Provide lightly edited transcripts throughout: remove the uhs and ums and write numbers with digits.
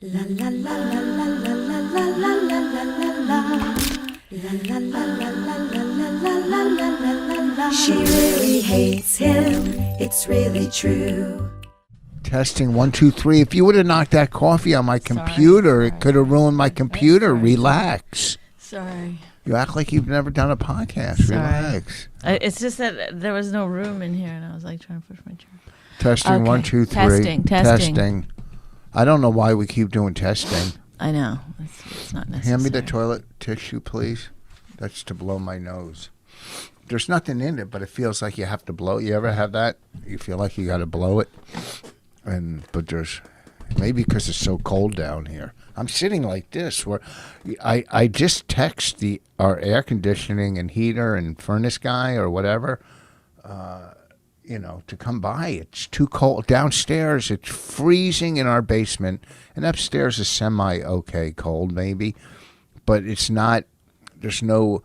La la la la la la la la la la la la. La la la la la la la la la la. She really hates him. It's really true. Testing 1, 2, 3. If you would have knocked that coffee on my computer, it could have ruined my computer. Relax. Sorry. You act like you've never done a podcast. Sorry. Relax. It's just that there was no room in here, and I was like trying to push my chair. Testing Okay. 1, 2, 3. Testing. I don't know why we keep doing testing. I know. It's not necessary. Hand me the toilet tissue, please. That's to blow my nose. There's nothing in it, but it feels like you have to blow. You ever have that? You feel like you got to blow it? But there's maybe because it's so cold down here. I'm sitting like this where I just text our air conditioning and heater and furnace guy or whatever, to come by. It's too cold downstairs. It's freezing in our basement, and upstairs is semi-okay cold maybe, but it's not. There's no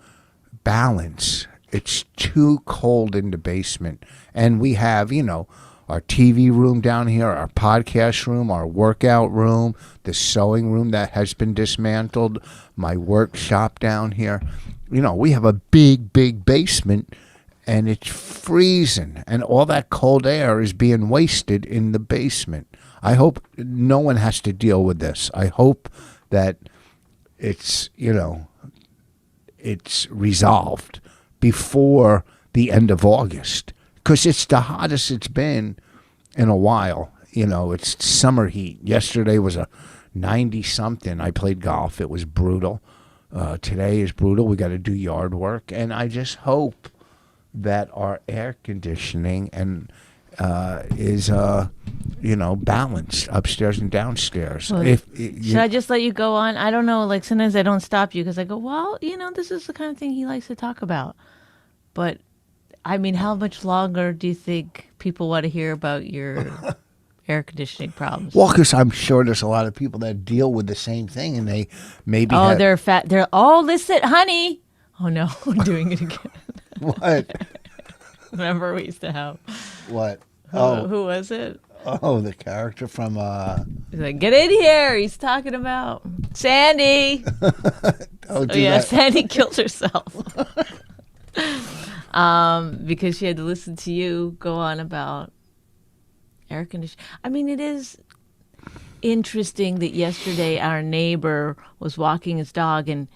balance. It's too cold in the basement, and we have our TV room down here, our podcast room, our workout room, the sewing room that has been dismantled, my workshop down here. We have a big, big basement, and it's freezing, and all that cold air is being wasted in the basement. I hope no one has to deal with this. I hope that it's resolved before the end of August, because it's the hottest it's been in a while. It's summer heat. Yesterday was a 90-something. I played golf. It was brutal. Today is brutal. We got to do yard work, and I just hope that our air conditioning is balanced upstairs and downstairs. Well, should I just let you go on? I don't know. Like sometimes I don't stop you because I go, well, this is the kind of thing he likes to talk about. But I mean, how much longer do you think people want to hear about your air conditioning problems? Well, because I'm sure there's a lot of people that deal with the same thing, and they maybe they're fat. Listen, honey. Oh no, I'm doing it again. What? Remember we used to have. What? Who was it? Oh, the character from. He's like, get in here. He's talking about Sandy. Sandy killed herself. Because she had to listen to you go on about air conditioning. I mean, it is interesting that yesterday our neighbor was walking his dog, and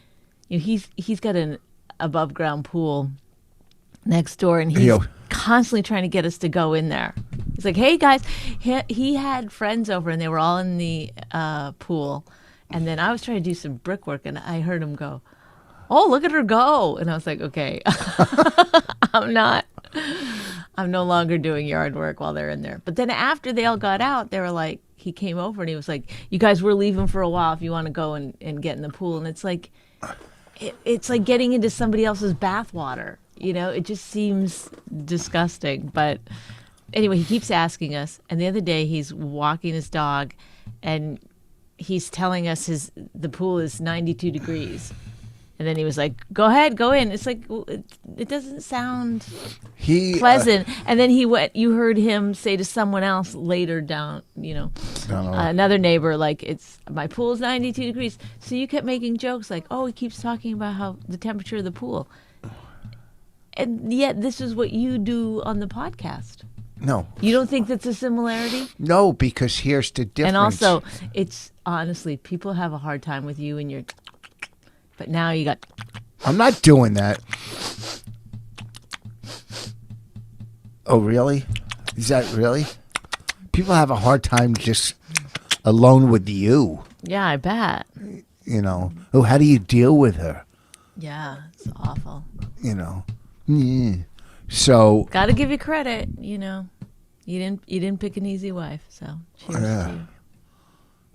he's got an above ground pool next door, and he's constantly trying to get us to go in there. He's like, hey guys, he had friends over and they were all in the pool, and then I was trying to do some brickwork, and I heard him go, oh, look at her go. And I was like, okay, I'm no longer doing yard work while they're in there. But then after they all got out, they were like, he came over and he was like, you guys, we're leaving for a while if you want to go and get in the pool. And it's like, it's like getting into somebody else's bathwater. It just seems disgusting. But anyway, he keeps asking us. And the other day he's walking his dog and he's telling us the pool is 92 degrees. And then he was like, go ahead, go in. It's like, it doesn't sound pleasant. And then you heard him say to someone else later down, another neighbor, like, my pool is 92 degrees. So you kept making jokes like, oh, he keeps talking about how the temperature of the pool. And yet this is what you do on the podcast. No. You don't think that's a similarity? No, because here's the difference. And also, it's honestly, people have a hard time with you and your... But now you got... I'm not doing that. Oh, really? Is that really? People have a hard time just alone with you. Yeah, I bet. Oh, how do you deal with her? Yeah, it's awful. Yeah. So... Got to give you credit, You didn't pick an easy wife, so cheers to you.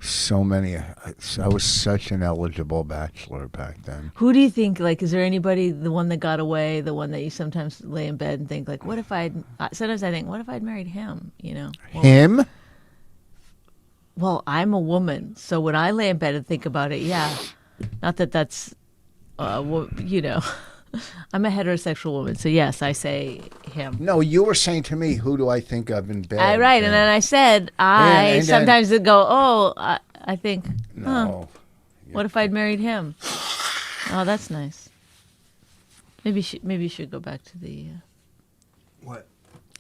So many. I was such an eligible bachelor back then. Who do you think, is there anybody, the one that got away, the one that you sometimes lay in bed and think, what if sometimes I think, what if I'd married him, Him? Well, I'm a woman, so when I lay in bed and think about it, yeah. Not that that's, I'm a heterosexual woman, so yes, I say him. No, you were saying to me, who do I think of in bed? Right, and then I said, sometimes would go, I think, No. what if I'd married him? Oh, that's nice. Maybe you should go back to the What?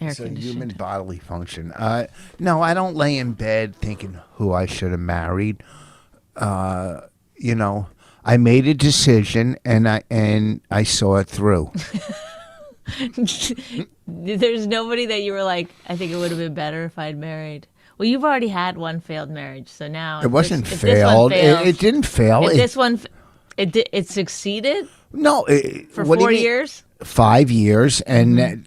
air It's a human conditioning. bodily function. No, I don't lay in bed thinking who I should have married. You know, I made a decision and I saw it through. There's nobody that you were like, I think it would have been better if I'd married. Well, you've already had one failed marriage, so now It wasn't if this one failed. fails- It didn't fail. If this one, it succeeded No. for what do you 4 mean? years. 5 years, and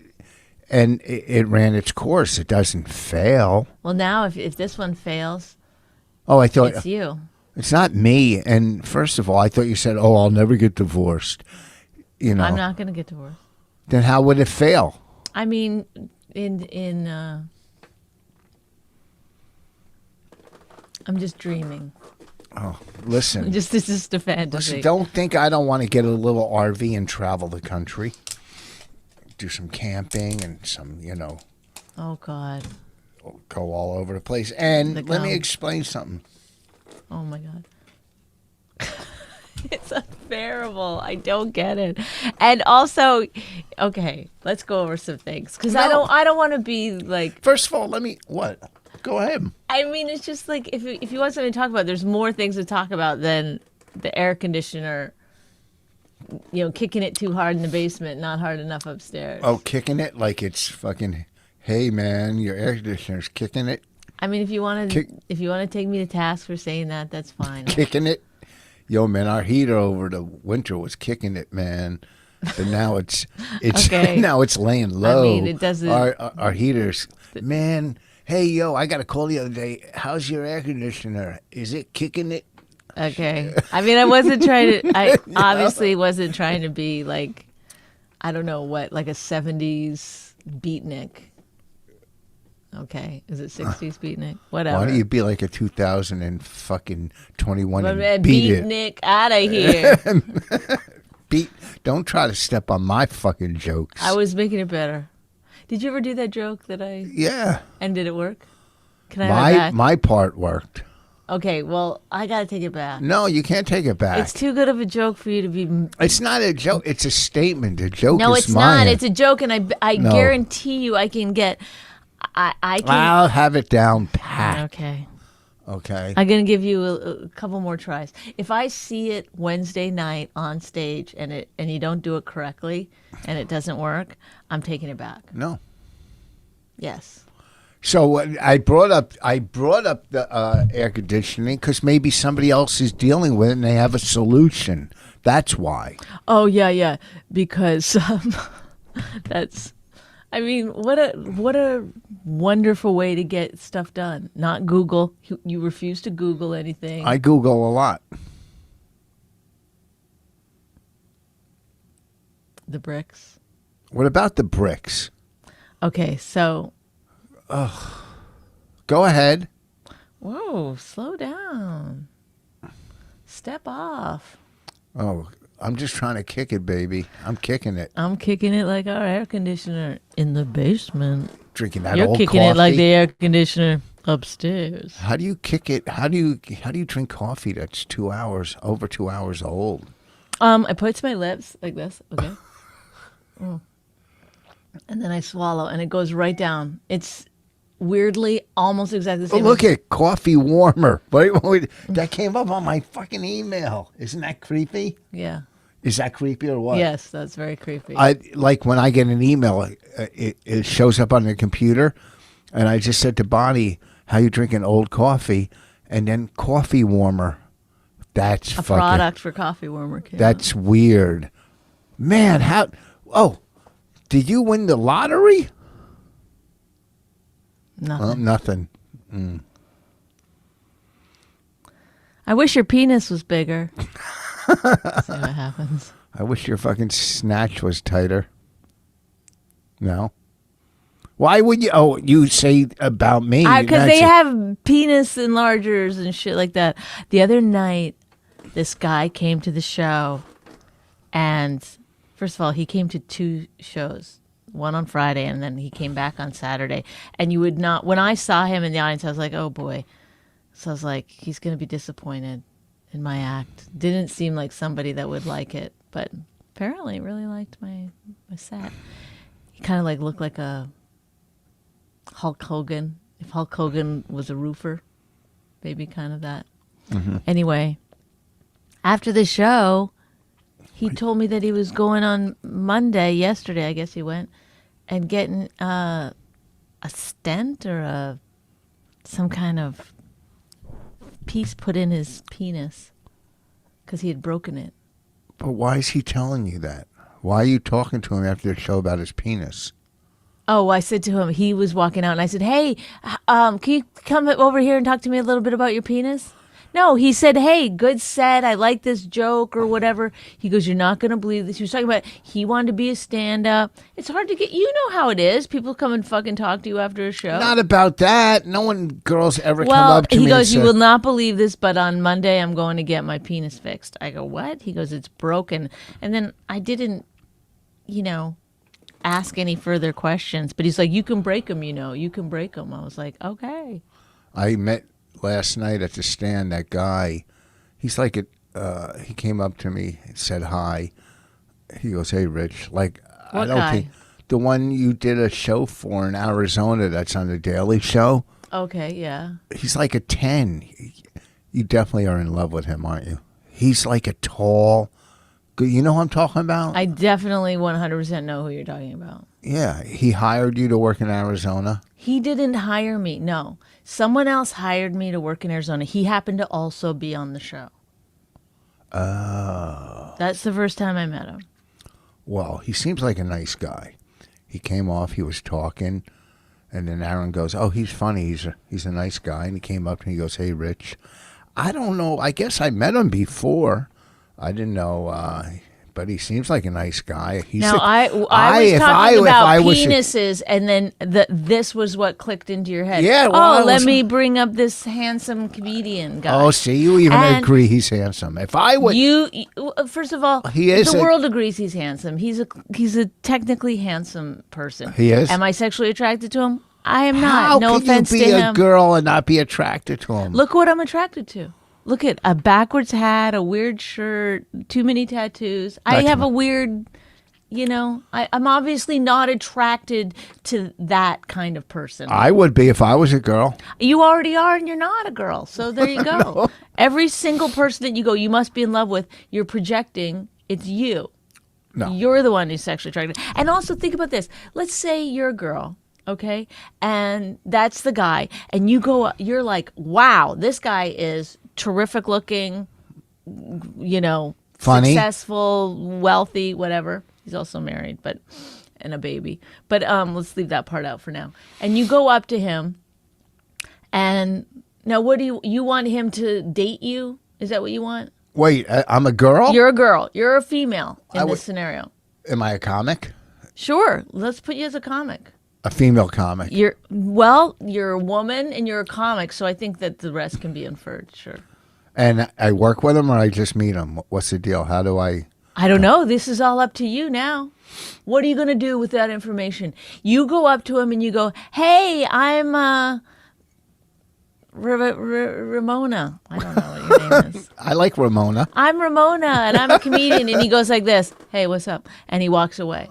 it ran its course. It doesn't fail. Well, now if this one fails, Oh, I thought it's you. it's not me. And first of all, I thought you said, "Oh, I'll never get divorced." You know, I'm not going to get divorced. then how would it fail? I mean, I'm just dreaming. Oh, listen. It's just a fantasy. Listen, don't think I don't want to get a little RV and travel the country. Do some camping and some, Oh God. go all over the place. And The let me gum. explain something. Oh my God. It's unbearable. I don't get it. And also, okay, let's go over some things because No. I don't want to be like. First of all, what? Go ahead. I mean, it's just like if you want something to talk about, there's more things to talk about than the air conditioner. Kicking it too hard in the basement, not hard enough upstairs. Oh, kicking it like it's fucking, hey, man, your air conditioner's kicking it. I mean, if you want to Kick- take me to task for saying that, that's fine. Kicking it. Yo, man, our heater over the winter was kicking it, man. But now it's Okay. now it's laying low. I mean, it doesn't. Our heaters, man. Hey, yo, I got a call the other day. How's your air conditioner? Is it kicking it? Okay. I mean, I wasn't trying to. I obviously wasn't trying to be like, I don't know what, like a '70s beatnik. Okay, is it '60s beatnik? Whatever. Why don't you be like a 2021 But, and beat it? beatnik out of here. Don't try to step on my fucking jokes. I was making it better. Did you ever do that joke that I? Yeah, And did it work? Can I have it back? my part worked. Okay, well, I got to take it back. No, you can't take it back. It's too good of a joke for you to be. It's not a joke. It's a statement. A joke No, is it's mine. not. It's a joke, and I No. guarantee you, I can get. I can. I'll have it down pat. Okay. Okay. I'm gonna give you a couple more tries. If I see it Wednesday night on stage and you don't do it correctly and it doesn't work, I'm taking it back. No. Yes. So I brought up the air conditioning because maybe somebody else is dealing with it and they have a solution. That's why. Oh yeah, because that's. I mean, what a wonderful way to get stuff done. Not Google. You refuse to Google anything. I Google a lot. The bricks. What about the bricks? Okay, so. Go ahead. Whoa, slow down. Step off. Oh, I'm just trying to kick it, baby. I'm kicking it. I'm kicking it like our air conditioner in the basement. Drinking that You're old kicking coffee. it like the air conditioner upstairs. How do you kick it? How do you drink coffee that's over 2 hours old? I put it to my lips like this, okay? And then I swallow, and it goes right down. It's weirdly almost exactly the Oh, same. look at coffee warmer. Wait, that came up on my fucking email. Isn't that creepy? Yeah. Is that creepy or what? Yes, that's very creepy. I like when I get an email, it shows up on the computer, and I just said to Bonnie, "How you drinking old coffee?" And then coffee warmer. That's a fucking. product for coffee warmer kids. That's weird, man. How? Oh, did you win the lottery? nothing. Nothing. I wish your penis was bigger. See what happens. I wish your fucking snatch was tighter. No. Why would you? Oh, you say about me? Because they have penis enlargers and shit like that. The other night, this guy came to the show, and first of all, he came to 2 shows. One on Friday, and then he came back on Saturday. And you would not. When I saw him in the audience, I was like, "Oh boy." So I was like, he's going to be disappointed in my act. Didn't seem like somebody that would like it, but apparently really liked my set. He kind of like looked like a Hulk Hogan. If Hulk Hogan was a roofer, maybe kind of that. Mm-hmm. Anyway, after the show, he told me that he was going on Monday, yesterday, I guess he went, and getting a stent or some kind of piece put in his penis because he had broken it. But why is he telling you that? Why are you talking to him after the show about his penis? Oh, I said to him, he was walking out, and I said, hey, can you come over here and talk to me a little bit about your penis? No, he said, hey, good set. I like this joke or whatever. He goes, you're not going to believe this. He was talking about he wanted to be a stand-up. It's hard to get, you know how it is. People come and fucking talk to you after a show. Not about that. No one, girls ever come Well, up to me he goes, and you say, will not believe this, but on Monday I'm going to get my penis fixed. I go, what? He goes, it's broken. And then I didn't, ask any further questions. But he's like, you can break them, you can break them. I was like, okay. I met last night at the stand that guy. He's like he came up to me and said hi. He goes, hey, Rich. Like, What I don't guy? think the one you did a show for in Arizona that's on the Daily Show. Okay, yeah. He's like a 10. You definitely are in love with him, aren't you? He's like a tall, you know who I'm talking about? I definitely 100% know who you're talking about. Yeah, he hired you to work in Arizona. He didn't hire me, no. Someone else hired me to work in Arizona. He happened to also be on the show. Oh. That's the first time I met him. Well, he seems like a nice guy. He came off, he was talking, and then Aaron goes, oh, he's funny, he's a nice guy. And he came up and he goes, hey, Rich. I don't know, I guess I met him before. I didn't know, but he seems like a nice guy. I was talking about penises, and then this was what clicked into your head. Yeah, well, let me bring up this handsome comedian guy. Oh, see, you even agree he's handsome. If I would, first of all, he is the world agrees he's handsome. He's a technically handsome person. He is. Am I sexually attracted to him? I am not. How no can offense you be to a him. girl and not be attracted to him? Look what I'm attracted to. Look at a backwards hat, a weird shirt, too many tattoos. I have a weird, I'm obviously not attracted to that kind of person. I would be if I was a girl. You already are, and you're not a girl. So there you go. No. Every single person that you must be in love with, you're projecting, it's you. No. You're the one who's sexually attracted. And also think about this. Let's say you're a girl. Okay. And that's the guy. And you're like, wow, this guy is terrific looking, funny, successful, wealthy, whatever. He's also married, and a baby. But let's leave that part out for now. And you go up to him, and now what do you want him to date you? Is that what you want? Wait, I'm a girl? You're a girl. You're a female in this scenario. Am I a comic? Sure. Let's put you as a comic. A female comic. You're a woman and you're a comic, so I think that the rest can be inferred, sure. And I work with him or I just meet him? What's the deal? How do I don't know. This is all up to you now. What are you going to do with that information? You go up to him and you go, hey, I'm Ramona. I don't know what your name is. I like Ramona. I'm Ramona and I'm a comedian. And he goes like this, hey, what's up? And he walks away.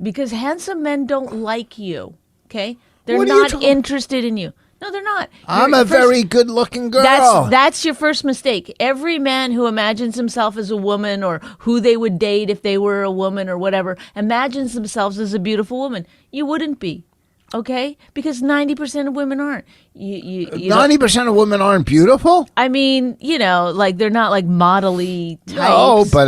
Because handsome men don't like you, okay? They're not interested in you. No, they're not. I'm a very good-looking girl. That's your first mistake. Every man who imagines himself as a woman or who they would date if they were a woman or whatever imagines themselves as a beautiful woman. You wouldn't be, okay? Because 90% of women aren't. 90% of women aren't beautiful? I mean, like they're not like bodily types. No, but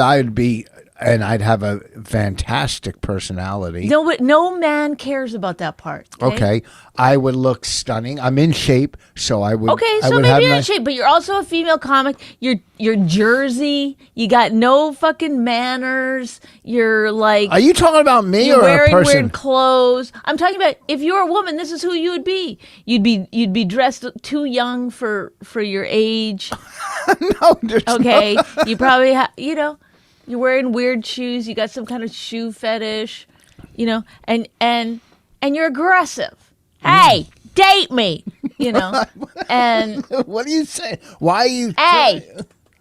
I'd have a fantastic personality. No, but no man cares about that part. Okay. I would look stunning. I'm in shape, so I would. Okay, so maybe you're in shape, but you're also a female comic. You're Jersey. You got no fucking manners. You're like. Are you talking about me or a person? Wearing weird clothes. I'm talking about if you're a woman, this is who you would be. You'd be dressed too young for your age. No, okay. You probably You're wearing weird shoes. You got some kind of shoe fetish, and you're aggressive. Hey, date me. you know. And What are you saying? Why are you? hey,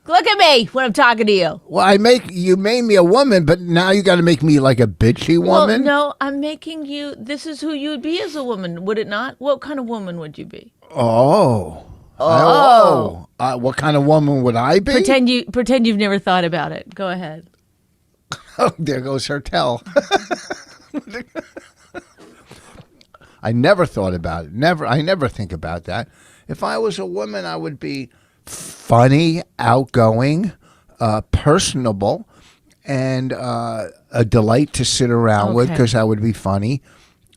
look at me when I'm talking to you. Well, you made me a woman, but now you got to make me like a bitchy woman. Well, no, I'm making you. This is who you would be as a woman, would it not? What kind of woman would you be? Oh. What kind of woman would I be? Pretend you've never thought about it. Go ahead. Oh, there goes her tell. I never thought about it. I never think about that. If I was a woman, I would be funny, outgoing, personable, and a delight to sit around with because I would be funny.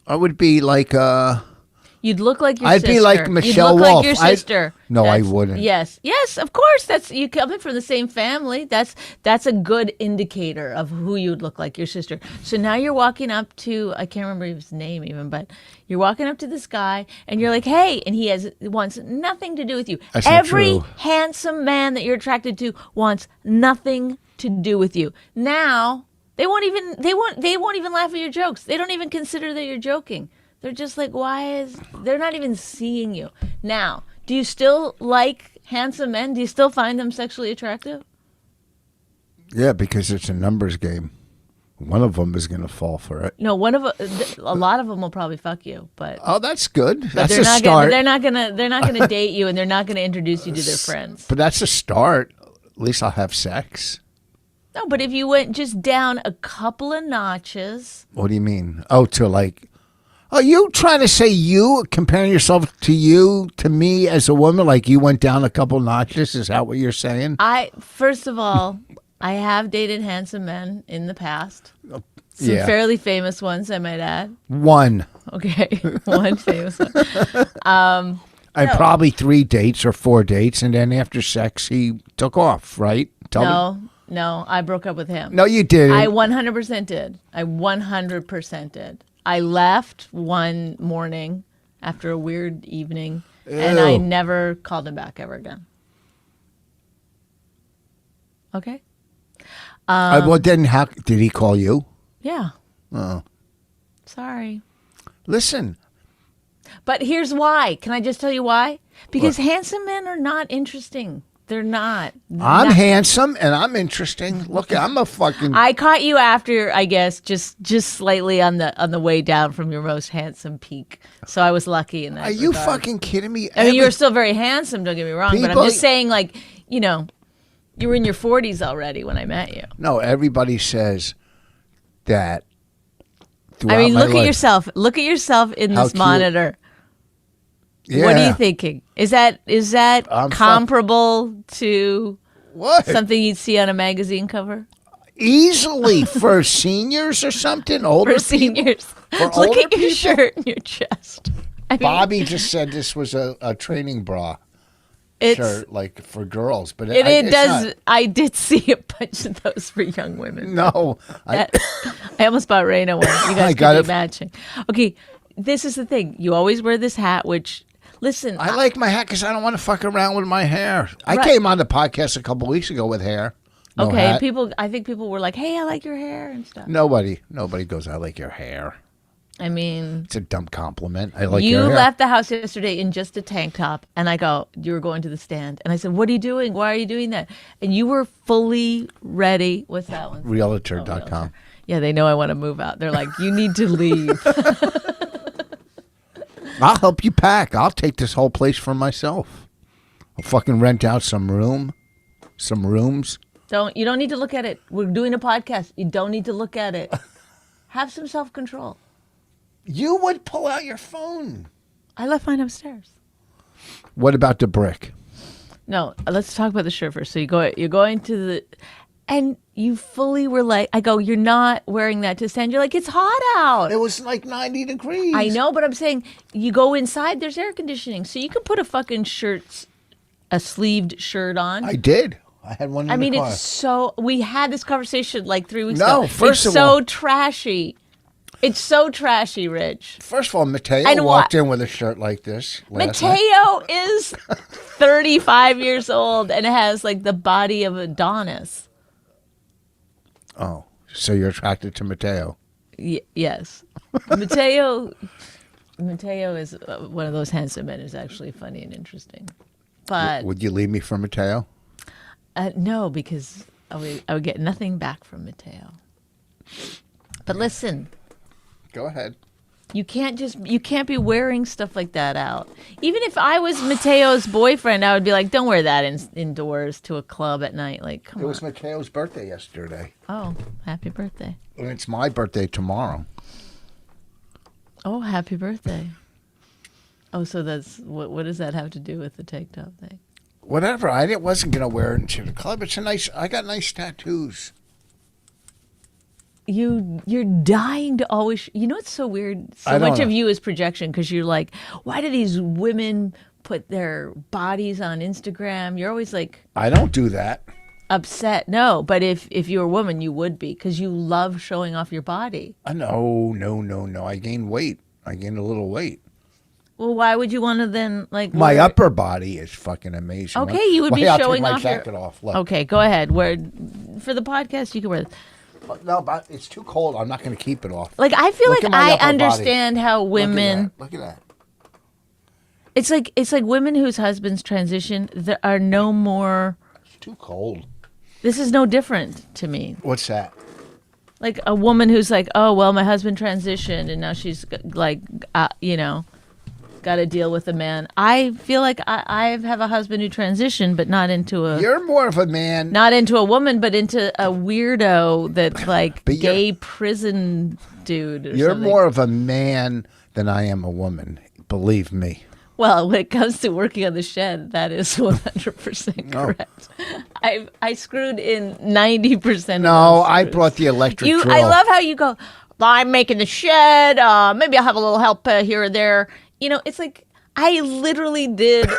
I would be like You'd look like your I'd sister. be like Michelle You'd look Wolf. like your sister. No, I wouldn't. Yes, of course. That's you coming from the same family. That's a good indicator of who you would look like, your sister. So now you're walking up to, I can't remember his name even, but you're walking up to this guy and you're like, hey, and he wants nothing to do with you. That's not Every true. handsome man that you're attracted to wants nothing to do with you. Now they won't even laugh at your jokes. They don't even consider that you're joking. They're just like, they're not even seeing you. Now, do you still like handsome men? Do you still find them sexually attractive? Yeah, because it's a numbers game. One of them is going to fall for it. No, a lot of them will probably fuck you, but Oh, that's good. That's they're a not start. they're not gonna date you, and they're not gonna introduce you to their friends. But that's a start. At least I'll have sex. No, but if you went just down a couple of notches, What do you mean? Oh, to like... Are you trying to say you, comparing yourself to me as a woman, like you went down a couple notches? Is that what you're saying? first of all, I have dated handsome men in the past. Some Yeah. fairly famous ones, I might add. One. Okay, one famous one. And probably 3 dates or 4 dates, and then after sex, he took off, right? No, I broke up with him. No, you didn't. I 100% did. I 100% did. I left one morning after a weird evening, and I Ew. never called him back ever again. Okay? Well, then how did he call you? Yeah. Oh. Sorry. Listen, But here's why. Can I just tell you why? Because handsome men are not interesting. They're not. I'm handsome and I'm interesting. Look, I'm a fucking... I caught you after, I guess, just slightly on the way down from your most handsome peak. So I was lucky in that. Are you regard. fucking kidding me? I mean, you were still very handsome. Don't get me wrong, but I'm People- just saying, like, you know, you were in your 40s already when I met you. No, everybody says that. I mean, throughout look my at life. yourself. Look at yourself in How this cute. monitor. Yeah. What are you thinking? Is that I'm comparable to What? something you'd see on a magazine cover Easily for seniors or something. Older for seniors? For Look older at your people? shirt and your chest. I mean, Bobby just said this was a training bra it's, shirt, like for girls, but it it's does. not. I did see a bunch of those for young women. No, I almost bought Raina one. You guys got could it. be matching. Okay, this is the thing. You always wear this hat, which, listen, I like my hat because I don't want to fuck around with my hair. I Right. came on the podcast a couple weeks ago with hair. No okay, hat. I think people were like, "Hey, I like your hair" and stuff. Nobody goes, I like your hair. I mean, It's a dumb compliment. I like you your hair. left the house yesterday in just a tank top, and I go, "You were going to the stand," and I said, "What are you doing? Why are you doing that?" And you were fully ready. What's that one? Realtor.com. Yeah, they know I want to move out. They're like, "You need to leave." I'll help you pack. I'll take this whole place for myself. I'll fucking rent out some rooms. You don't need to look at it. We're doing a podcast. You don't need to look at it. Have some self-control. You would pull out your phone. I left mine upstairs. What about the brick? No, let's talk about the shirt first. So you're going to the, and you fully were like, I go, you're not wearing that to stand. You're like, it's hot out. It was like 90 degrees. I know, but I'm saying you go inside. There's air conditioning, so you can put a fucking a sleeved shirt on. I did. I had one in I mean, the car. it's so. We had this conversation like 3 weeks No, ago. first it's of all- so trashy. It's so trashy, Rich. First of all, Matteo And walked what? in with a shirt like this last night. Mateo is 35 years old and has like the body of Adonis. Oh, so you're attracted to Mateo. Yes. Mateo, Mateo is one of those handsome men who's actually funny and interesting. But Would you leave me for Matteo? no, because I would get nothing back from Mateo. But listen, Go ahead. you can't be wearing stuff like that out. Even if I was Mateo's boyfriend, I would be like, don't wear that indoors to a club at night. Like, come It on. was Matteo's birthday yesterday. Oh, happy birthday. And it's my birthday tomorrow. Oh, happy birthday. Oh, so that's what does that have to do with the tank top thing? Whatever. I wasn't going to wear it into the club. I got nice tattoos. You're dying to always. You know what's so weird? So I don't much of know. you is projection because you're like, why do these women put their bodies on Instagram? You're always like I don't do that. upset. No, but if you're a woman, you would be because you love showing off your body. No. I gained weight. I gained a little weight. Well, why would you want to then like My wear- upper body is fucking amazing. Okay, you would be I'll showing take my off your- jacket off. Look. Okay, go ahead. Wear for the podcast. You can wear. No, but it's too cold. I'm not going to keep it off. Like I feel Look like at my I upper body. understand how women. Look at that. It's like women whose husbands transition. There are no more. It's too cold. This is no different to me. What's that? Like a woman who's like, oh well, my husband transitioned, and now she's like, got to deal with a man. I feel like I have a husband who transitioned, but not into a You're more of a man. not into a woman, but into a weirdo that's like But you're- gay prison dude. Or You're something. more of a man than I am a woman. Believe me. Well, when it comes to working on the shed, that is 100% No. correct. I screwed in 90%. No, I brought the electric drill. I love how you go. I'm making the shed. Maybe I'll have a little help here or there. You know, it's like I literally did.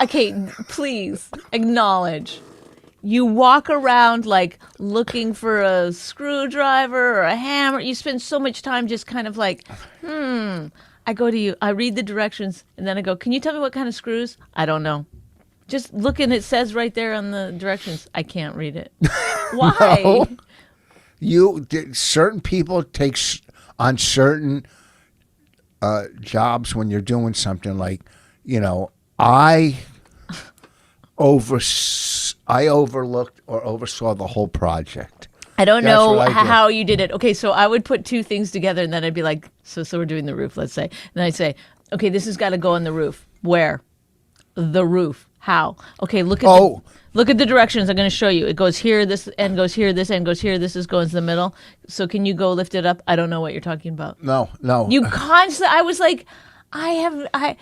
Okay, please acknowledge. You walk around like looking for a screwdriver or a hammer. You spend so much time just kind of like, I go to you. I read the directions and then I go, can you tell me what kind of screws? I don't know. Just look and it says right there on the directions. I can't read it. Why? No. Certain people take on certain jobs when you're doing something like, I overlooked or oversaw the whole project. I don't That's know what I did. how you did it. Okay, so I would put two things together and then I'd be like, so we're doing the roof, let's say. And I'd say, okay, this has got to go on the roof. Where? The roof. How? Okay, look at the directions. I'm going to show you. It goes here, this end goes here, this end goes here, this is going to the middle. So can you go lift it up? I don't know what you're talking about. No. You constantly, I was like, okay,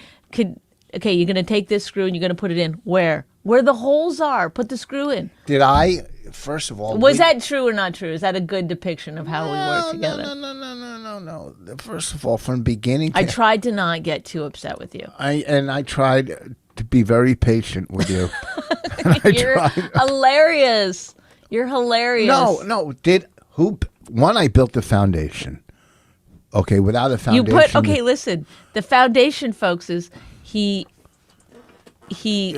you're going to take this screw and you're going to put it in. Where? Where the holes are. Put the screw in. Did I, first of all... Was that true or not true? Is that a good depiction of how we work together? No. First of all, from the beginning... I tried to not get too upset with you. I tried to be very patient with you. You're hilarious. You're hilarious. No. I built the foundation. Okay, without a You foundation... put, listen. The foundation, folks, is he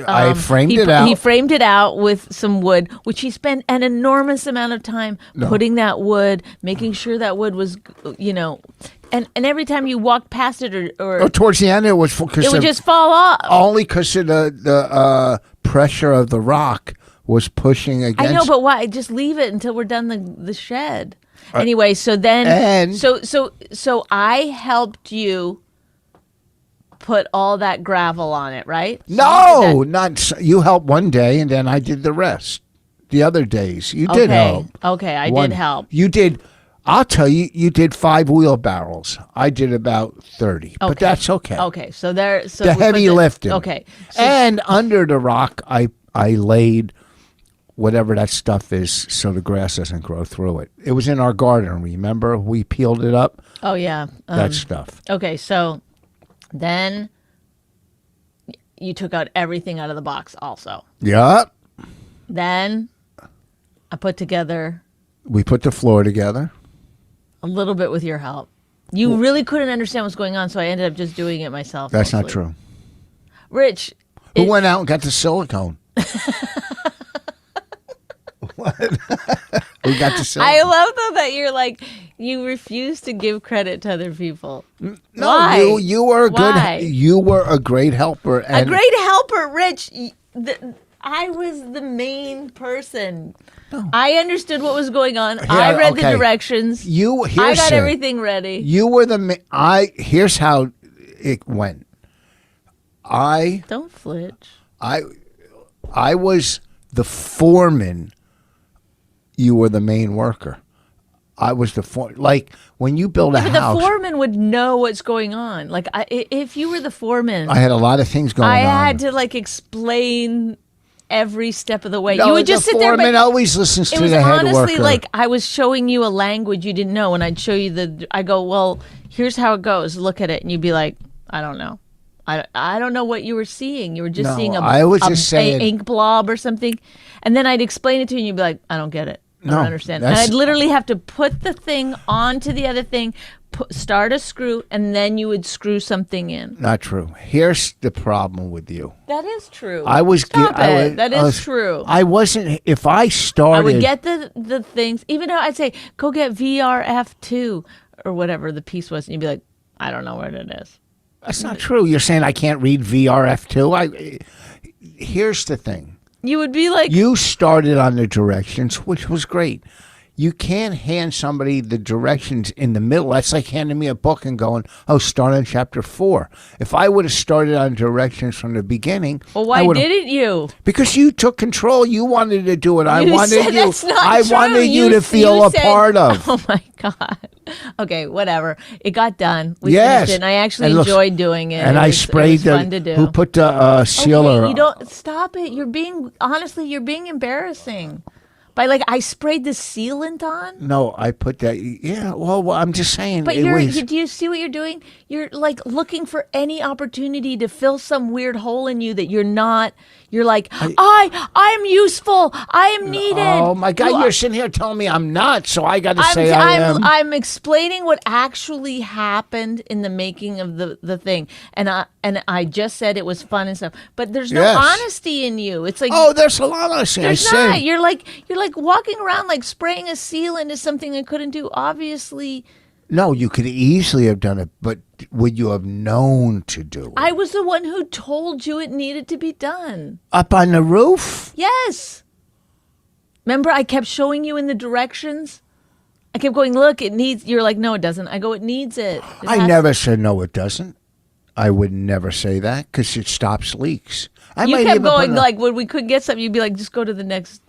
I framed it out. He framed it out with some wood, which he spent an enormous amount of time putting that wood, making sure that wood was, and every time you walked past it or towards the end, it was because it would just fall off. only because of the pressure of the rock was pushing against. I know, but why? Just leave it until we're done the shed. Anyway, so then, and- so I helped you put all that gravel on it, right? No, not you helped one day, and then I did the rest. The other days, you did help. Okay, I One- did help. You did. I'll tell you, you did 5 wheelbarrows. I did about 30, but that's okay. Okay, so there, so The we put heavy lifting. Okay, so And under the rock, I laid whatever that stuff is so the grass doesn't grow through it. It was in our garden. Remember, we peeled it up. oh yeah, That stuff. okay, so then you took out everything out of the box, also. Yep. Then I put together We put the floor together. a little bit with your help. You really couldn't understand what's going on, so I ended up just doing it myself. That's not mostly. true. Rich, Who went out and got the silicone? What? Who got the silicone? I love though that you're like, You refuse to give credit to other people. No, Why? you were a Why? you were a great helper. A great helper, Rich. I was the main person. I understood what was going on. I read the directions. I got everything ready. You were here's how it went. Don't flinch. I was the foreman. You were the main worker. I was the foreman. Like when you build a house. The foreman would know what's going on. Like if you were the foreman. I had a lot of things going on. I had to explain every step of the way. No, you would just sit there. The foreman always listens to the head worker. It was honestly like I was showing you a language you didn't know, and I'd show you I go, well, here's how it goes. Look at it, and you'd be like, I don't know. I don't know what you were seeing. You were just seeing a ink blob or something, and then I'd explain it to you, and you'd be like, I don't get it. I don't understand. And I'd literally have to put the thing onto the other thing, start a screw, and then you would screw something in. Not true. Here's the problem with you. That is true. That is true. I wasn't. If I started, I would get the things. Even though I'd say, go get VRF2 or whatever the piece was, and you'd be like, I don't know what it is. That's not true. You're saying I can't read VRF2. Here's the thing. You would be like... You started on the directions, which was great. You can't hand somebody the directions in the middle. That's like handing me a book and going, start on chapter 4. If I would have started on directions from the beginning... Well, why didn't you? Because you took control. You wanted to do it. I wanted you to feel a part of. Oh, my God. Okay, whatever. It got done. We finished it, and I actually enjoyed doing it. And I sprayed fun to do. Who put the sealer? Okay, you don't... Stop it. You're being embarrassing. By I sprayed the sealant on? No, I put that. Yeah, well, I'm just saying. But do you see what you're doing? You're looking for any opportunity to fill some weird hole in you that you're not. You're like, I'm useful. I am needed. Oh my God, you're sitting here telling me I'm not, so I got to say I am. I'm explaining what actually happened in the making of the thing, and I just said it was fun and stuff. But there's no honesty in you. It's like there's a lot of honesty. There's not. You're like walking around spraying a seal into something I couldn't do. Obviously. No, you could easily have done it, but would you have known to do it? I was the one who told you it needed to be done. Up on the roof? Yes. Remember, I kept showing you in the directions? I kept going, look, it needs... You're like, no, it doesn't. I go, it needs it. I never said, no, it doesn't. I would never say that because it stops leaks. You kept going, when we could get something, you'd be like, just go to the next...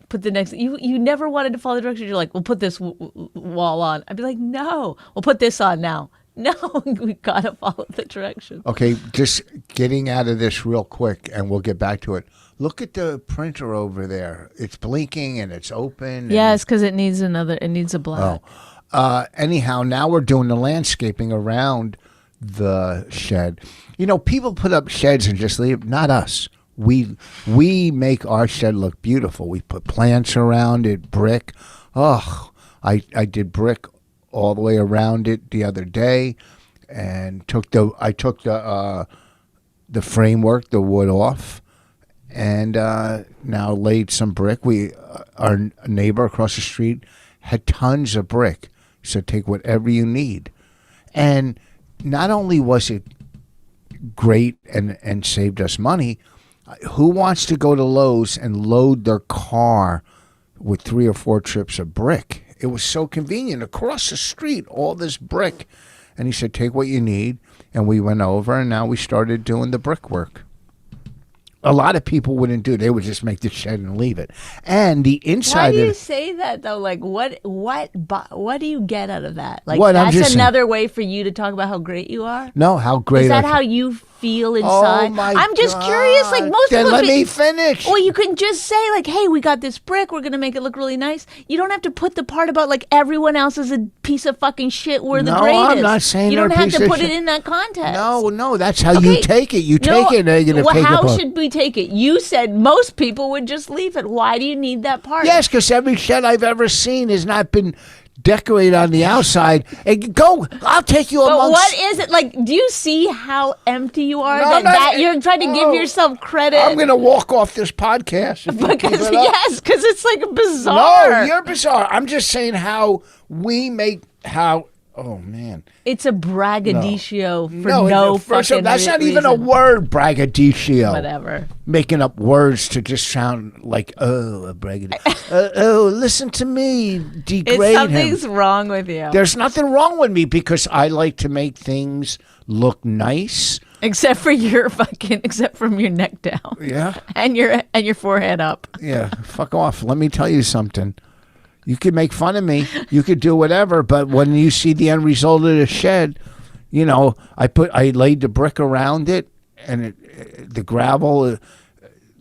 Put the next. You never wanted to follow the directions. You're like, we'll put this wall on. I'd be like, no, we'll put this on now. No, we gotta follow the directions. Okay, just getting out of this real quick, and we'll get back to it. Look at the printer over there. It's blinking and it's open. Yes, because it needs a black. Anyhow, now we're doing the landscaping around the shed. People put up sheds and just leave. Not us. We make our shed look beautiful. We put plants around it, brick. I did brick all the way around it the other day, and I took the framework, the wood off, and now laid some brick. Our neighbor across the street had tons of brick, so take whatever you need. And not only was it great and saved us money. Who wants to go to Lowe's and load their car with 3 or 4 trips of brick? It was so convenient. Across the street, all this brick. And he said, take what you need. And we went over, and now we started doing the brickwork. A lot of people wouldn't do it. They would just make the shed and leave it. And the inside. Why do you say that though? What do you get out of that? That's another way for you to talk about how great you are? No, how great. Is that how you feel inside? Oh my I'm just curious. Most then people. Let me finish. Well, you can just say hey, we got this brick. We're gonna make it look really nice. You don't have to put the part about everyone else is a piece of fucking shit. We're the greatest. No, I'm not saying you don't have to put it in that context. No, that's how you take it. You take it negative. Well, how should we take it? You said most people would just leave it. Why do you need that part? Yes, because every shed I've ever seen has not been decorate on the outside and go. I'll take you But amongst. what is it like? Do you see how empty you are? No, that you're trying to give yourself credit. I'm going to walk off this podcast. If you keep because it up. yes, because it's like bizarre. No, you're bizarre. I'm just saying how we make how. Oh man, it's a braggadocio for no. no First of all, fucking that's not even a reason. word. Braggadocio. Whatever. Making up words to just sound like a braggadocio. Listen to me. Degrade Something's him. wrong with you. There's nothing wrong with me because I like to make things look nice. Except from your neck down. Yeah. And your forehead up. Yeah. Fuck off. Let me tell you something. You could make fun of me. You could do whatever, but when you see the end result of the shed, I laid the brick around it, and the gravel,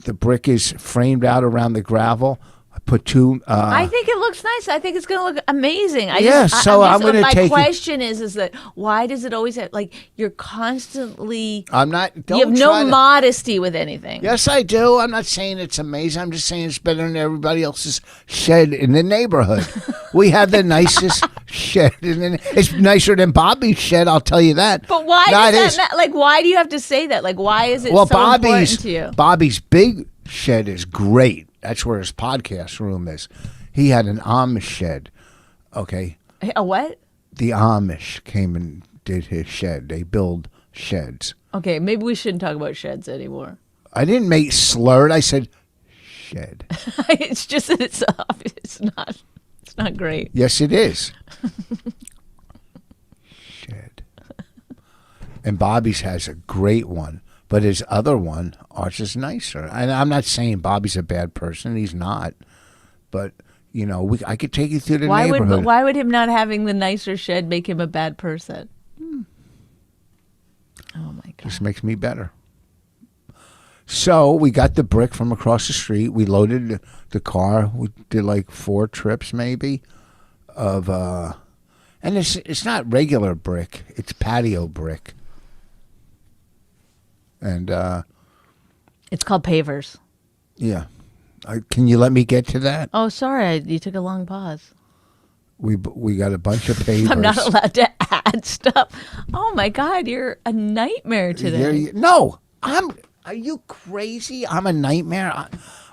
the brick is framed out around the gravel. I put two. I think it looks nice. I think it's going to look amazing. I'm going to take. My question is that why does it always have you're constantly? I'm not. Don't you have try no modesty with anything. Yes, I do. I'm not saying it's amazing. I'm just saying it's better than everybody else's shed in the neighborhood. We have the nicest shed. It's nicer than Bobby's shed. I'll tell you that. But why does that? Why do you have to say that? Why is it so important to you? Bobby's big shed is great. That's where his podcast room is. He had an Amish shed. Okay. A what? The Amish came and did his shed. They build sheds. Okay, maybe we shouldn't talk about sheds anymore. I didn't make slurred. I said shed. It's just that it's not great. Yes, it is. Shed. And Bobby's has a great one. But his other one, ours is nicer. And I'm not saying Bobby's a bad person. He's not. But, I could take you through the neighborhood. Why would him not having the nicer shed make him a bad person? Oh, my God. Just makes me better. So we got the brick from across the street. We loaded the car. We did 4 trips maybe of, and it's not regular brick. It's patio brick. And it's called Pavers. Yeah. Can you let me get to that? Oh, sorry. You took a long pause. We got a bunch of Pavers. I'm not allowed to add stuff. Oh, my God. You're a nightmare today. No. Are you crazy? I'm a nightmare.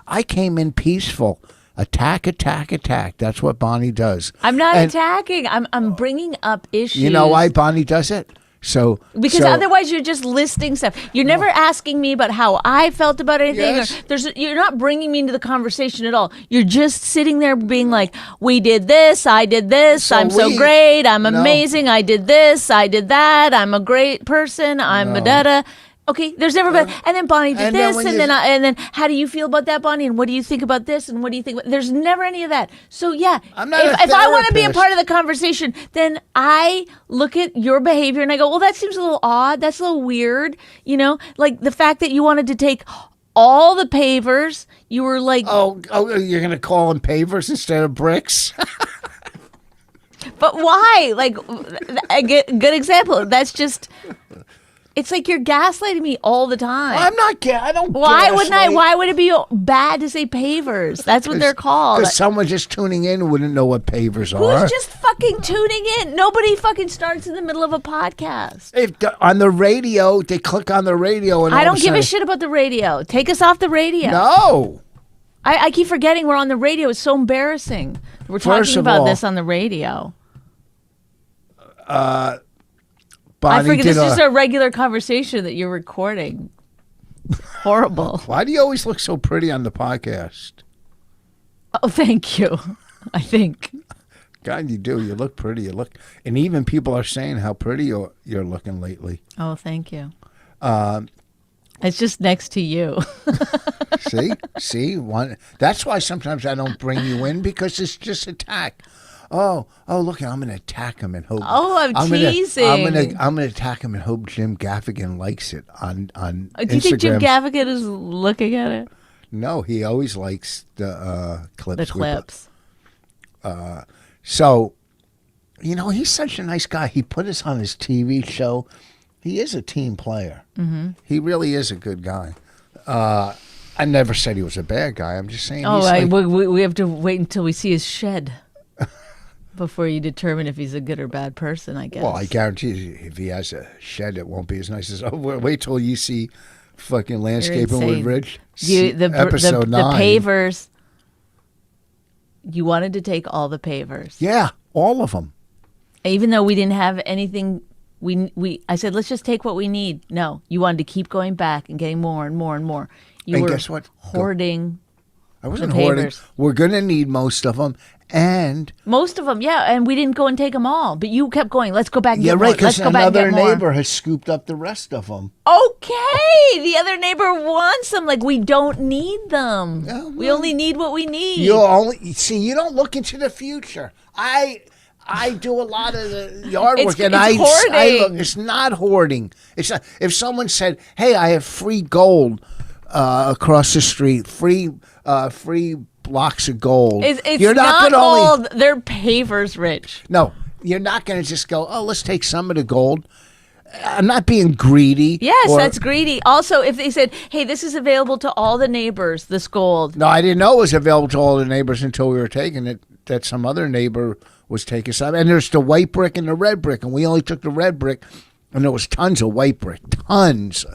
I came in peaceful. Attack. That's what Bonnie does. I'm not attacking. I'm bringing up issues. You know why Bonnie does it? Because otherwise you're just listing stuff. You're never asking me about how I felt about anything. Yes. You're not bringing me into the conversation at all. You're just sitting there being like, we did this, I did this, I'm so great, I'm amazing, I did this, I did that, I'm a great person, I'm a da-da. Okay, there's never been, and then Bonnie did this, and then how do you feel about that, Bonnie? And what do you think about this? And what do you think? There's never any of that. So yeah, if I want to be a part of the conversation, then I look at your behavior and I go, well, that seems a little odd. That's a little weird. The fact that you wanted to take all the pavers, you were like, oh, you're gonna call them pavers instead of bricks. But why? A good example. That's just. It's like you're gaslighting me all the time. I'm not. I don't. Why wouldn't I? Why would it be bad to say pavers? That's what they're called. Because someone just tuning in wouldn't know what pavers are. Who's just fucking tuning in? Nobody fucking starts in the middle of a podcast. On the radio, they click on the radio, and I don't give a shit about the radio. Take us off the radio. No. I keep forgetting we're on the radio. It's so embarrassing. We're talking about this on the radio. Bonnie I forget this is just a regular conversation that you're recording. Horrible. Why do you always look so pretty on the podcast? Oh, thank you. I think. God, you do. You look pretty. And even people are saying how pretty you're looking lately. Oh, thank you. It's just next to you. See, that's why sometimes I don't bring you in because it's just attack. Oh, look! I'm going to attack him and hope. Oh, I'm teasing. I'm going to attack him and hope Jim Gaffigan likes it on Instagram. Do you think Jim Gaffigan is looking at it? No, he always likes the clips. The clips. So, he's such a nice guy. He put us on his TV show. He is a team player. Mm-hmm. He really is a good guy. I never said he was a bad guy. I'm just saying. Oh, we have to wait until we see his shed. Before you determine if he's a good or bad person, I guess. Well, I guarantee you, if he has a shed, it won't be as nice as. Oh, wait till you see fucking landscaping with insane. Rich. The 9. pavers. You wanted to take all the pavers. Yeah, all of them. Even though we didn't have anything, I said, let's just take what we need. No, you wanted to keep going back and getting more and more and more. You And were guess what? hoarding. I wasn't the hoarding. pavers. We're going to need most of them. And Most of them, yeah, and we didn't go and take them all. But you kept going, let's go back and yeah, get right, more. Let's because go back and another get more. neighbor has scooped up the rest of them. Okay, the other neighbor wants them. Like, we don't need them. Yeah, We well, only need what we need. You only see. You don't look into the future. I do a lot of the yard It's- work, and it's I look. hoarding. It's not hoarding. It's not, if someone said, "Hey, I have free gold across the street, free blocks of gold." It's you're not gonna gold. They're pavers, Rich. No, you're not going to just go, "Oh, let's take some of the gold." I'm not being greedy. Yes, or- that's greedy. Also, if they said, hey, this is available to all the neighbors, this gold. No, I didn't know it was available to all the neighbors until we were taking it. That some other neighbor was taking some. And there's the white brick and the red brick, and we only took the red brick, and there was tons of white brick, tons.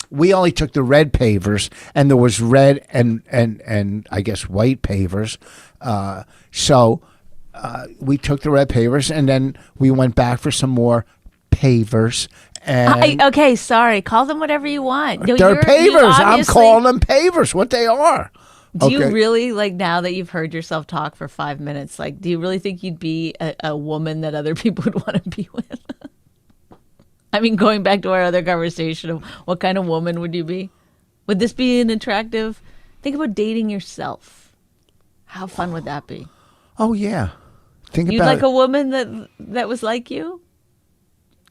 We only took the red pavers, and there was red and I guess white pavers. So we took the red pavers, and then we went back for some more pavers. And Okay, sorry. Call them whatever you want. No, they're you pavers. I'm obviously- calling them pavers. What they are. Do you Okay. really, like, now that you've heard yourself talk for 5 minutes, like, do you really think you'd be a woman that other people would want to be with? I mean, going back to our other conversation of what kind of woman would you be? Would this be an attractive? Think about dating yourself. How fun would that be? Oh yeah. Think You'd about like it. a woman that was like you?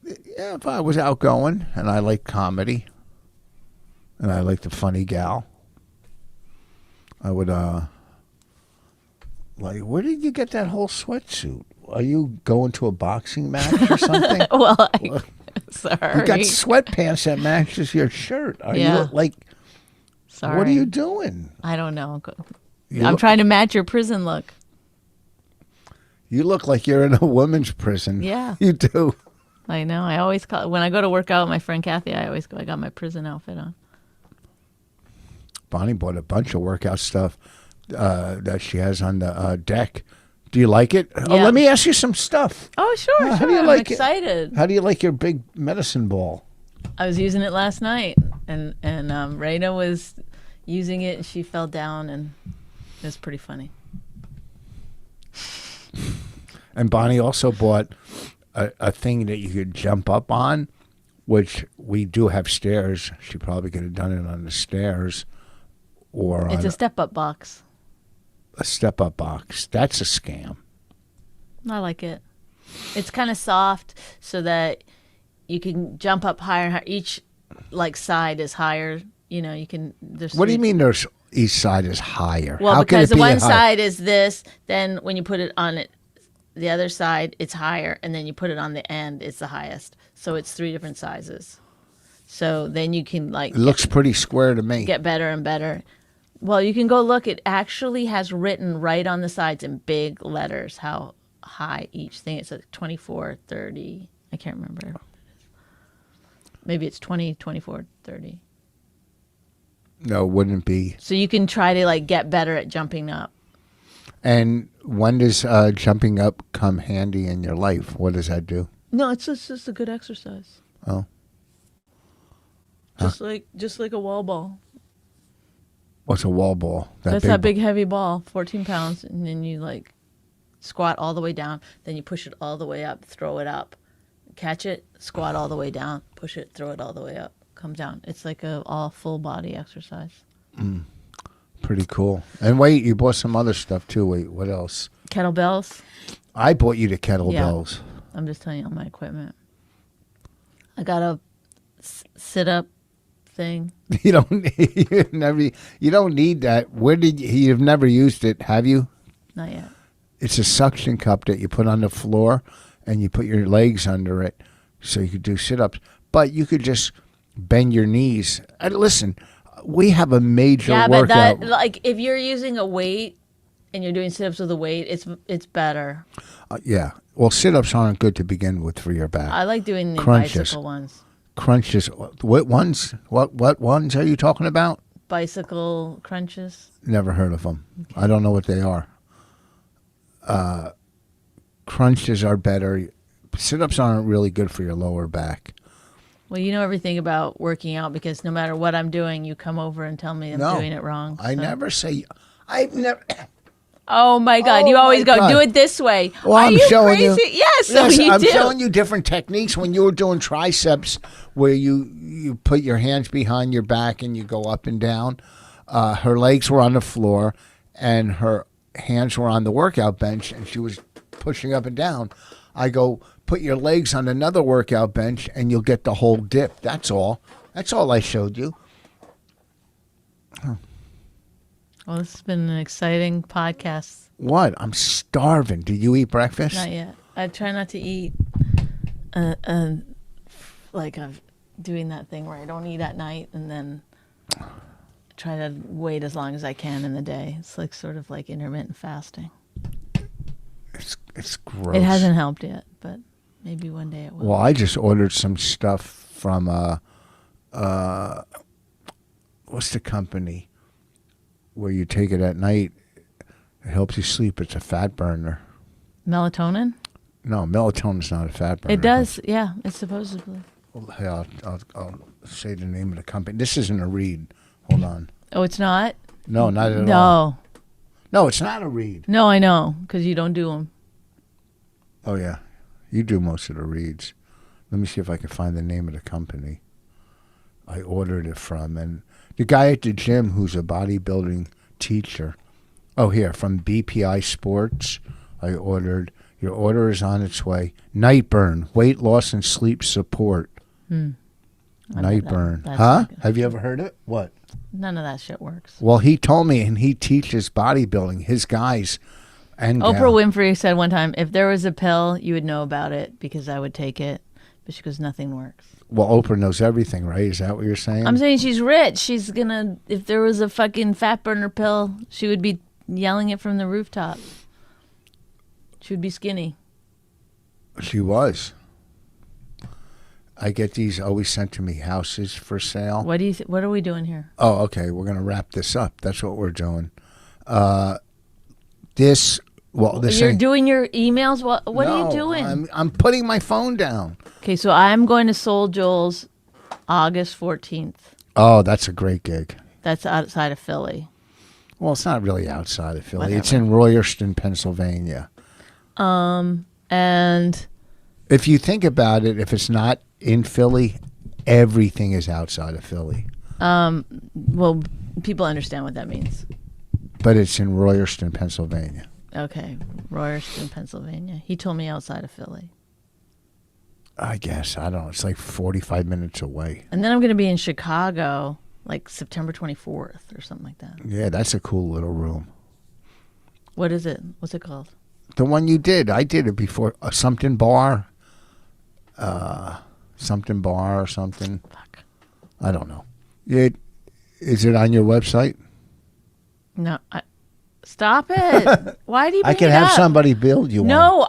Yeah, if I was outgoing and I like comedy and I like the funny gal, I would like, where did you get that whole sweatsuit? Are you going to a boxing match or something? Well, sorry. You got sweatpants that matches your shirt. Are Yeah. you like, Sorry. what are you doing? I don't know. You I'm look- trying to match your prison look. You look like you're in a women's prison. Yeah. You do. I know. I always call when I go to work out with my friend Kathy. I always go. I got my prison outfit on. Bonnie bought a bunch of workout stuff that she has on the deck. Do you like it? Oh, Yeah. let me ask you some stuff. Oh, sure, How sure. do you I'm like it? excited. How do you like your big medicine ball? I was using it last night, and Raina was using it, and she fell down, and it was pretty funny. And Bonnie also bought a thing that you could jump up on, which we do have stairs. She probably could have done it on the stairs or It's on a step-up box. a step-up box. That's a scam. I like it. It's kind of soft, so that you can jump up higher and higher. Each side is higher. You know, you can. What do you mean there's each side is higher? Well, How can because it the be one high- side is this, then when you put it on it, the other side, it's higher, and then you put it on the end, it's the highest. So it's 3 different sizes. So then you can It looks pretty square to me. get better and better. Well, you can go look. It actually has written right on the sides in big letters how high each thing. It's like 24, 30. I can't remember. Maybe it's 20, 24, 30. No, it wouldn't be. So you can try to get better at jumping up. And when does jumping up come handy in your life? What does that do? No, it's just a good exercise. Oh, Just like a wall ball. what's a wall ball? That's that big heavy ball, 14 pounds, and then you squat all the way down, then you push it all the way up, throw it up, catch it, squat all the way down, push it, throw it all the way up, come down. It's like a all full body exercise. Pretty cool. And wait, you bought some other stuff too. Wait, what else? Kettlebells. I bought you the kettlebells. I'm just telling you all my equipment. I got a sit up thing. You don't need that. You've never used it, have you? Not yet. It's a suction cup that you put on the floor and you put your legs under it so you could do sit-ups. But you could just bend your knees. And listen, we have a major Yeah, but workout. that if you're using a weight and you're doing sit-ups with a weight, it's better. Yeah. Well, sit-ups aren't good to begin with for your back. I like doing the Crunches. bicycle ones. Crunches. What ones? What ones are you talking about? Bicycle crunches. Never heard of them. Okay. I don't know what they are. Crunches are better. Sit-ups aren't really good for your lower back. Well, you know everything about working out because no matter what I'm doing, you come over and tell me I'm doing it wrong. I never say. I've never. Oh my God! You always go do it this way. Well, Are I'm you showing crazy? you. Yes, so you I'm do. showing you different techniques. When you were doing triceps, where you put your hands behind your back and you go up and down. Her legs were on the floor, and her hands were on the workout bench, and she was pushing up and down. I go, put your legs on another workout bench, and you'll get the whole dip. That's all. That's all I showed you. Well, this has been an exciting podcast. What? I'm starving. Do you eat breakfast? Not yet. I try not to eat like I'm doing that thing where I don't eat at night and then try to wait as long as I can in the day. It's like sort of like intermittent fasting. It's gross. It hasn't helped yet, but maybe one day it will. Well, I just ordered some stuff from what's the company where you take it at night? It helps you sleep. It's a fat burner. Melatonin? No, melatonin's not a fat burner. It does, yeah. It's supposedly. Well, hey, I'll say the name of the company. This isn't a read. Hold on. Oh, it's not? No, not at all. No. No, it's not a read. No, I know, because you don't do them. Oh, yeah. You do most of the reads. Let me see if I can find the name of the company I ordered it from. And the guy at the gym who's a bodybuilding teacher. Oh, here, from BPI Sports, I ordered. Your order is on its way. Nightburn, weight loss and sleep support. Nightburn. Huh? Have you ever heard it? What? None of that shit works. Well, he told me, and he teaches bodybuilding. His guys and Oprah Winfrey said one time, if there was a pill, you would know about it because I would take it. But she goes, nothing works. Well, Oprah knows everything, right? Is that what you're saying? I'm saying she's rich. She's going to, if there was a fucking fat burner pill, she would be yelling it from the rooftop. She would be skinny. She was. I get these always sent to me, houses for sale. What do you? What are we doing here? Oh, okay. We're going to wrap this up. That's what we're doing. You're doing your emails? What are you doing? I'm putting my phone down. Okay, so I'm going to Soul Joel's August 14th. Oh, that's a great gig. That's outside of Philly. Well, it's not really outside of Philly. Whatever. It's in Royerston, Pennsylvania. And if you think about it, if it's not in Philly, everything is outside of Philly. well, people understand what that means. But it's in Royerston, Pennsylvania. Okay, Royerston, Pennsylvania. He told me outside of Philly. I guess. I don't know. It's like 45 minutes away. And then I'm going to be in Chicago like September 24th or something like that. Yeah, that's a cool little room. What is it? What's it called? The one you did. I did it before. Something bar. Something bar or something. Fuck. I don't know. Is it on your website? No, stop it. Why do you bring I can it have up? somebody build you one. No,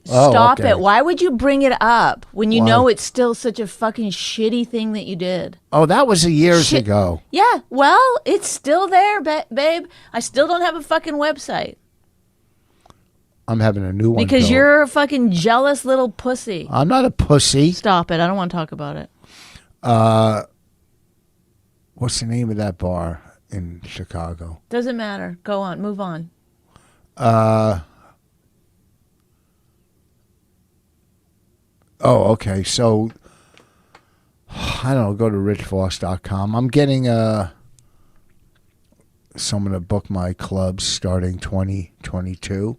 stop okay. it. Why would you bring it up when you Why? know it's still such a fucking shitty thing that you did? Oh, that was years ago. Yeah, well, it's still there, babe. I still don't have a fucking website. I'm having a new one. Because built. you're a fucking jealous little pussy. I'm not a pussy. Stop it. I don't want to talk about it. What's the name of that bar in Chicago? Doesn't matter. Go on. Move on. Oh, okay. So, I don't know. Go to richvoss.com. I'm getting someone to book my clubs starting 2022.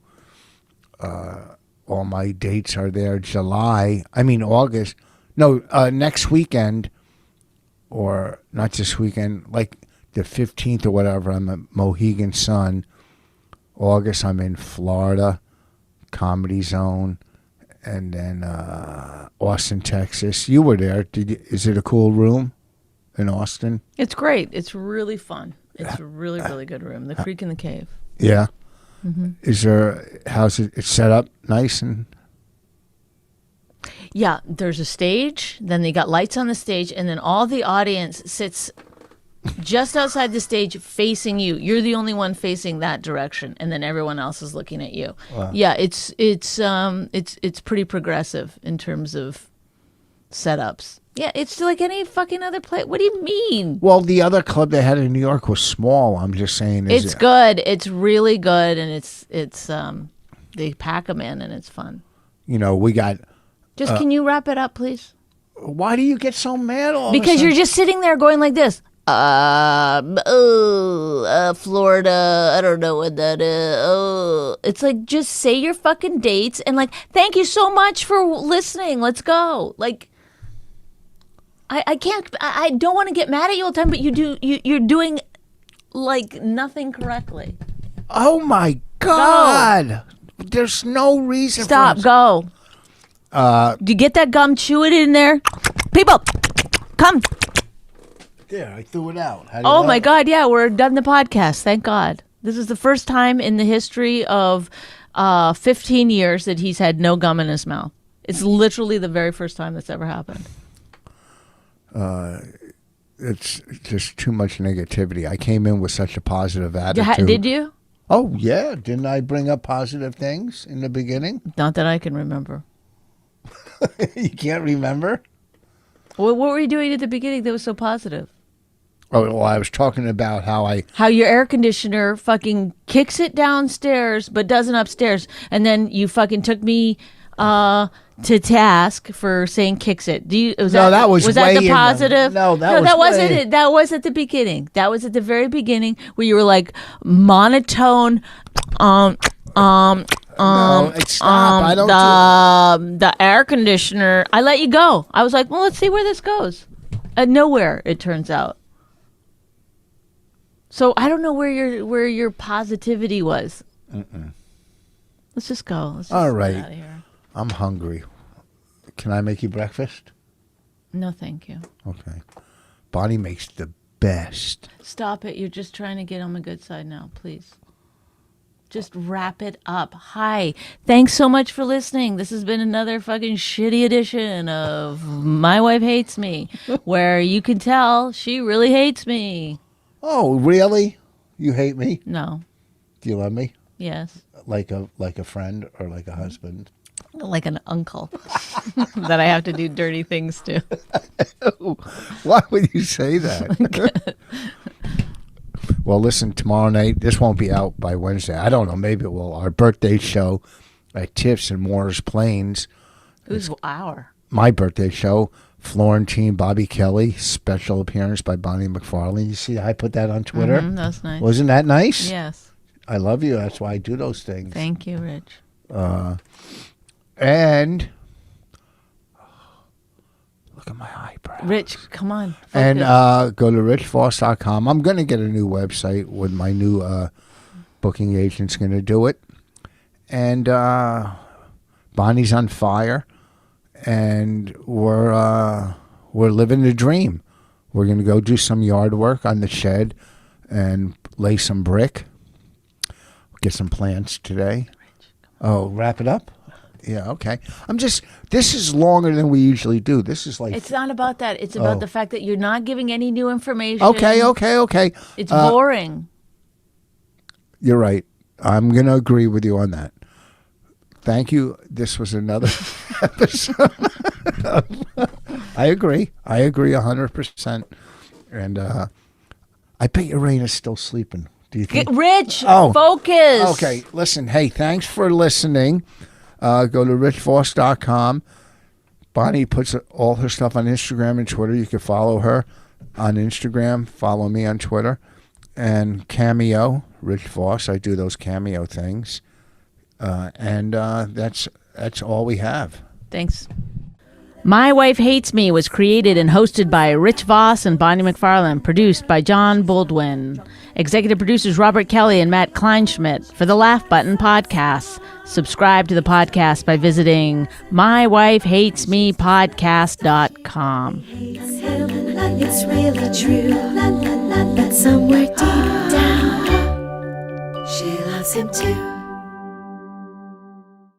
All my dates are there. August. No, next weekend, or not this weekend, like the 15th or whatever, I'm at Mohegan Sun. August, I'm in Florida, Comedy Zone, and then Austin, Texas. You were there. Is it a cool room in Austin? It's great. It's really fun. It's a really, really good room. The Creek in the Cave. Yeah. Is there? How's it? It's set up nice and. Yeah, there's a stage, then they got lights on the stage, and then all the audience sits just outside the stage facing you. You're the only one facing that direction, and then everyone else is looking at you. Wow. Yeah, it's pretty progressive in terms of setups. Yeah, it's like any fucking other place. What do you mean? Well, the other club they had in New York was small. I'm just saying. It's good. It's really good, and it's they pack them in, and it's fun. We got. Just can you wrap it up, please? Why do you get so mad all Because of a you're sudden? just sitting there going like this. Florida. I don't know what that is. Oh, it's like just say your fucking dates and like thank you so much for listening. Let's go. Like, I can't. I don't want to get mad at you all the time, but you do. You're doing like nothing correctly. Oh my God! There's no reason. Stop. For Go. Do you get that gum? Chew it in there. People, come. There, I threw it out. Oh my God, yeah, we're done the podcast. Thank God. This is the first time in the history of 15 years that he's had no gum in his mouth. It's literally the very first time that's ever happened. It's just too much negativity. I came in with such a positive attitude. Did you? Oh yeah, didn't I bring up positive things in the beginning? Not that I can remember. You can't remember? What were you doing at the beginning that was so positive? Oh, well, I was talking about how your air conditioner fucking kicks it downstairs but doesn't upstairs, and then you fucking took me to task for saying kicks it. Was that the positive? That wasn't it. That was at the beginning. That was at the very beginning where you were like monotone. No, stop. I don't the air conditioner. I let you go. I was like, well, let's see where this goes. Nowhere, it turns out. So I don't know where your positivity was. Let's just go. Let's just All right. get out of here. I'm hungry. Can I make you breakfast? No, thank you. Okay. Bonnie makes the best. Stop it. You're just trying to get on my good side now, please. Just wrap it up. Hi. Thanks so much for listening. This has been another fucking shitty edition of My Wife Hates Me, where you can tell she really hates me. Oh, really? You hate me? No. Do you love me? Yes. Like a friend or like a husband? Like an uncle that I have to do dirty things to. Why would you say that? Well, listen, tomorrow night, this won't be out by Wednesday. I don't know. Maybe it will. Our birthday show at Tiff's in Morris Plains. Who's our? My birthday show. Florentine, Bobby Kelly, special appearance by Bonnie McFarlane. You see, I put that on Twitter. That's nice. Wasn't that nice? Yes. I love you. That's why I do those things. Thank you, Rich. And look at my eyebrows. Rich, come on. Focus. And go to richvoss.com. I'm going to get a new website with my new booking agent's going to do it. And Bonnie's on fire. And we're living the dream. We're going to go do some yard work on the shed and lay some brick. Get some plants today. Oh, wrap it up? Yeah, okay. This is longer than we usually do. This is like... It's not about that. It's about the fact that you're not giving any new information. Okay. It's boring. You're right. I'm going to agree with you on that. Thank you. This was another episode. I agree 100%. And I bet Uranus still sleeping. Do you think? Rich, focus. Okay, listen. Hey, thanks for listening. Go to richvoss.com. Bonnie puts all her stuff on Instagram and Twitter. You can follow her on Instagram. Follow me on Twitter. And Cameo, Rich Voss. I do those Cameo things. And that's all we have. Thanks. My Wife Hates Me was created and hosted by Rich Voss and Bonnie McFarlane, produced by John Baldwin. Executive producers Robert Kelly and Matt Kleinschmidt for the Laugh Button Podcast. Subscribe to the podcast by visiting mywifehatesmepodcast.com. It's really true, but somewhere deep down, she loves loves him too.